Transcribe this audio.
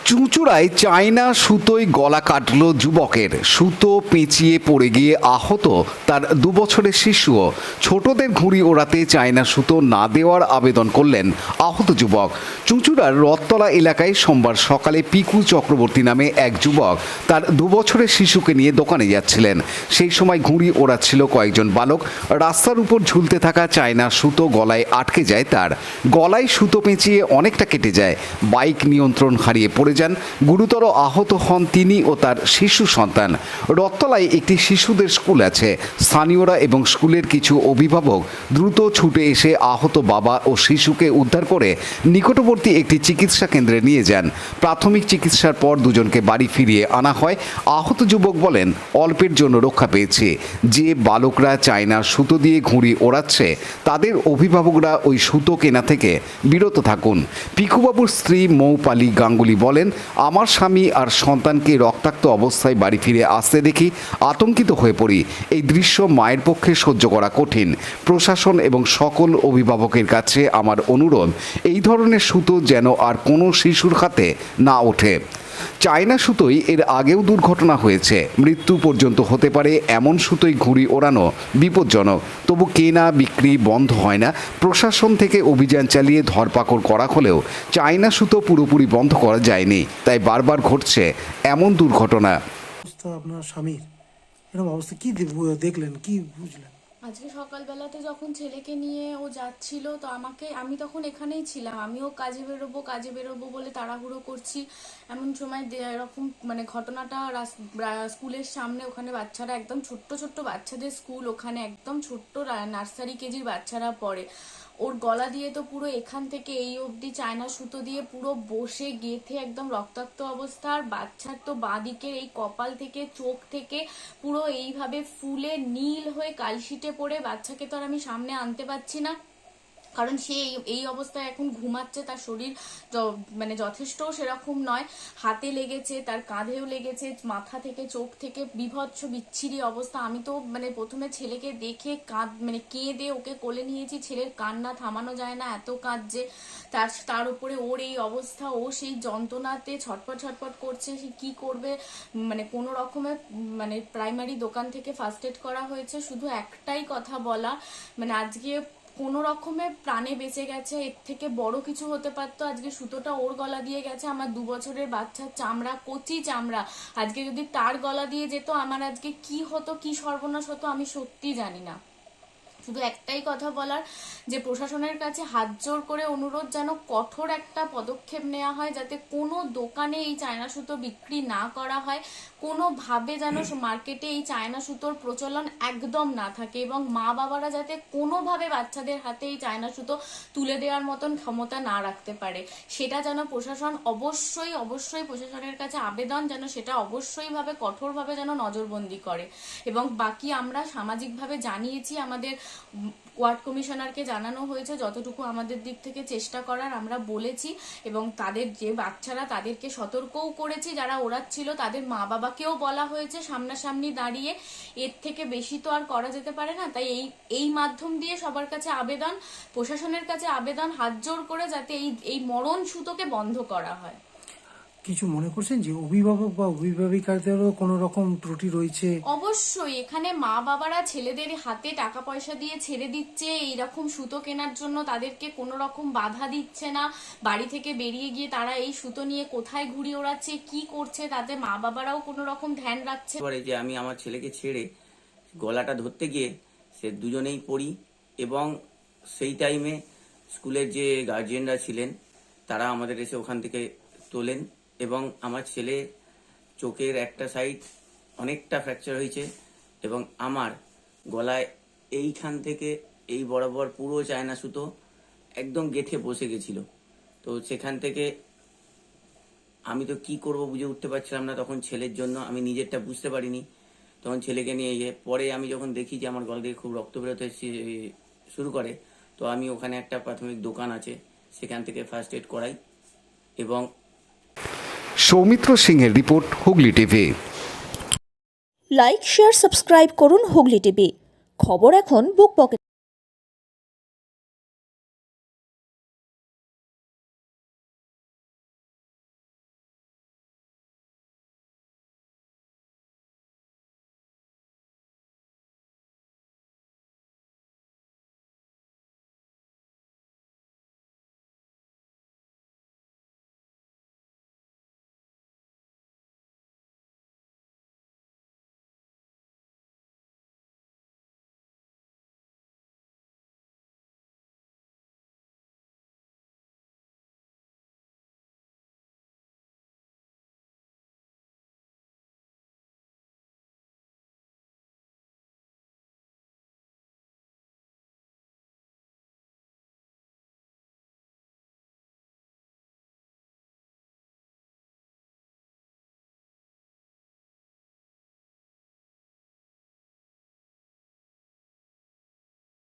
চুঁচুড়ায় China সুতোয় গলা কাটল যুবকের। সুতো পেঁচিয়ে পড়ে গিয়ে আহত তার 2 বছরের শিশুও। ছোটদের ঘুড়ি ওড়াতে চায়না সুতো না দেওয়ার আবেদন করলেন আহত যুবক। চুঁচুড়ার রথতলা এলাকায় সোমবার সকালে পিকু চক্রবর্তী নামে এক যুবক তার 2 বছরের শিশুকে নিয়ে দোকানে যাচ্ছিলেন। সেই সময় ঘুড়ি ওড়াচ্ছিল কয়েকজন বালক। রাস্তার উপর ঝুলতে থাকা চায়না সুতো গলায় আটকে যায় তার। গলায় সুতো পেঁচিয়ে অনেকটা কেটে যায়। বাইক নিয়ন্ত্রণ হারিয়ে পড়ে যান। গুরুতর আহত হন তিনি ও তার শিশু সন্তান। রথতলায় একটি শিশুদের স্কুল আছে। স্থানীয়রা এবং স্কুলের কিছু অভিভাবক দ্রুত ছুটে এসে আহত বাবা ও শিশুকে উদ্ধার করে নিকটবর্তী একটি চিকিৎসা কেন্দ্রে নিয়ে যান। প্রাথমিক চিকিৎসার পর দুজনকে বাড়ি ফিরিয়ে আনা হয়। আহত যুবক বলেন, অল্পের জন্য রক্ষা পেয়েছে। যে বালকরা চায়নার সুতো দিয়ে ঘুড়ি ওড়াচ্ছে তাদের অভিভাবকরা ওই সুতো কেনা থেকে বিরত থাকুন। পিকুবাবুর স্ত্রী মৌপালি গাঙ্গুলি বলেন, আমার স্বামী আর সন্তানকে রক্তাক্ত অবস্থায় বাড়ি ফিরে আসতে দেখি আতঙ্কিত হয়ে পড়ি। এই দৃশ্য মায়ের পক্ষে সহ্য করা কঠিন। প্রশাসন এবং সকল অভিভাবকের কাছে আমার অনুরোধ, এই ধরনের সুতো যেন আর কোনো শিশুর হাতে না ওঠে। চায়না সুতোয় এর আগেও দুর্ঘটনা হয়েছে। মৃত্যু পর্যন্ত হতে পারে এমন সুতোয় ঘুড়ি ওড়ানো বিপজ্জনক। তবু কেনা বিক্রি বন্ধ হয় না। প্রশাসন থেকে অভিযান চালিয়ে ধরপাকড় করা হলেও চায়না সুতো পুরোপুরি বন্ধ করা যায়নি। তাই বারবার ঘটছে এমন দুর্ঘটনা। আপনার স্বামীর এরকম অবস্থা কি দেখলেন, কি বুঝলেন? আজকে সকালবেলাতে যখন ছেলেকে নিয়ে ও যাচ্ছিল তো আমি তখন এখানেই ছিলাম। আমিও কাজে বেরোবো বলে তাড়াহুড়ো করছি। এমন সময় এরকম ঘটনাটা স্কুলের সামনে, ওখানে বাচ্চারা একদম ছোট্ট বাচ্চাদের স্কুল, ওখানে একদম ছোট্ট নার্সারি কেজির বাচ্চারা পড়ে। ওর গলা দিয়ে তো পুরো এখান থেকে এই অবধি চায়না সুতো দিয়ে পুরো বসে গেঁথে একদম রক্তাক্ত অবস্থা। আর বাচ্চার তো বাঁদিকের এই কপাল থেকে চোখ থেকে পুরো এইভাবে ফুলে নীল হয়ে কালশিটে পড়ে। বাচ্চাকে তো আর আমি সামনে আনতে পারছি না, কারণ সে এই অবস্থায় এখন ঘুমাচ্ছে। তার শরীর যথেষ্ট সেরকম নয়। হাতে লেগেছে, তার কাঁধেও লেগেছে, মাথা থেকে চোখ থেকে বিভৎস বিচ্ছিরি অবস্থা। আমি তো প্রথমে ছেলেকে দেখে কেঁদে ওকে কোলে নিয়েছি। ছেলের কান্না থামানো যায় না, এত কাঁদছে। তার উপরে ওর এই অবস্থা, ও সেই যন্ত্রণাতে ছটফট করছে। সে কি করবে, কোনো রকমে প্রাইমারি দোকান থেকে ফার্স্ট এড করা হয়েছে। শুধু একটাই কথা বলা, আজকে কোনো রকমে প্রাণে বেঁচে গেছে। এর থেকে বড় কিছু হতে পারতো। আজকে সুতোটা ওর গলা দিয়ে গেছে। আমার 2 বছরের বাচ্চার চামড়া, কচি চামড়া, আজকে যদি তার গলা দিয়ে যেত, আমার আজকে কি হতো, কি সর্বনাশ হতো আমি সত্যি জানি না। শুধু একটাই কথা বলার, যে প্রশাসনের কাছে হাত জোর করে অনুরোধ, যেন কঠোর একটা পদক্ষেপ নেওয়া হয়, যাতে কোনো দোকানে এই চায়না সুতো বিক্রি না করা হয়। কোনোভাবে যেন মার্কেটে এই চায়না সুতোর প্রচলন একদম না থাকে, এবং মা বাবারা যাতে কোনোভাবে বাচ্চাদের হাতে এই চায়না সুতো তুলে দেওয়ার মতন ক্ষমতা না রাখতে পারে। সেটা যেন প্রশাসন অবশ্যই প্রশাসনের কাছে আবেদন, যেন সেটা অবশ্যইভাবে কঠোরভাবে যেন নজরবন্দি করে। এবং বাকি আমরা সামাজিকভাবে জানিয়েছি, আমাদের ওয়ার্ড কমিশনারকে জানানো হয়েছে। যতটুকু আমাদের দিক থেকে চেষ্টা করার আমরা বলেছি, এবং তাদের যে বাচ্চারা তাদেরকে সতর্কও করেছি। যারা ওড়াচ্ছিল তাদের মা বাবাকেও বলা হয়েছে সামনাসামনি দাঁড়িয়ে। এর থেকে বেশি তো আর করা যেতে পারে না। তাই এই মাধ্যম দিয়ে সবার কাছে আবেদন, প্রশাসনের কাছে আবেদন, হাত জোর করে যাতে এই মরণ সুতোকে বন্ধ করা হয়। কিছু মনে করছেন যে অভিভাবক বা অভিভাবিকাদেরও কোনো রকম ত্রুটি রয়েছে? অবশ্যই এখানে মা বাবারা ছেলেদের হাতে টাকা পয়সা দিয়ে ছেড়ে দিচ্ছে এইরকম সুতো কেনার জন্য, তাদেরকে কোনো রকম বাধা দিচ্ছে না। বাড়ি থেকে বেরিয়ে গিয়ে তারা এই সুতো নিয়ে কোথায় ঘুরে ওড়াচ্ছে, কি করছে, তাতে মা বাবারাও কোনো রকম ধ্যান রাখছে। যে আমি আমার ছেলেকে ছেড়ে গলাটা ধরতে গিয়ে সে দুজনেই পড়ি, এবং সেই টাইমে স্কুলের যে গার্জিয়ানরা ছিলেন তারা আমাদের এসে ওখান থেকে তোলেন, এবং আমার ছেলে চোখের একটা সাইড অনেকটা ফ্র্যাকচার হয়েছে, এবং আমার গলায় এইখান থেকে এই বরাবর পুরো চায়না সুতো একদম গেঁথে বসে গেছিল। তো সেখান থেকে আমি তো কি করব বুঝে উঠতে পারছিলাম না। তখন ছেলের জন্য আমি নিজেরটা বুঝতে পারিনি। তখন ছেলেকে নিয়ে পরে আমি যখন দেখি যে আমার গলা দিয়ে খুব রক্ত বেরোতে শুরু করে, তো আমি ওখানে একটা প্রাথমিক দোকান আছে, সেখান থেকে ফার্স্ট এড করাই। এবং সৌমিত্র সিংহের report, Hooghly TV. Like, share, subscribe করুন হুগলি টিভি। খবর এখন বুক পকেট।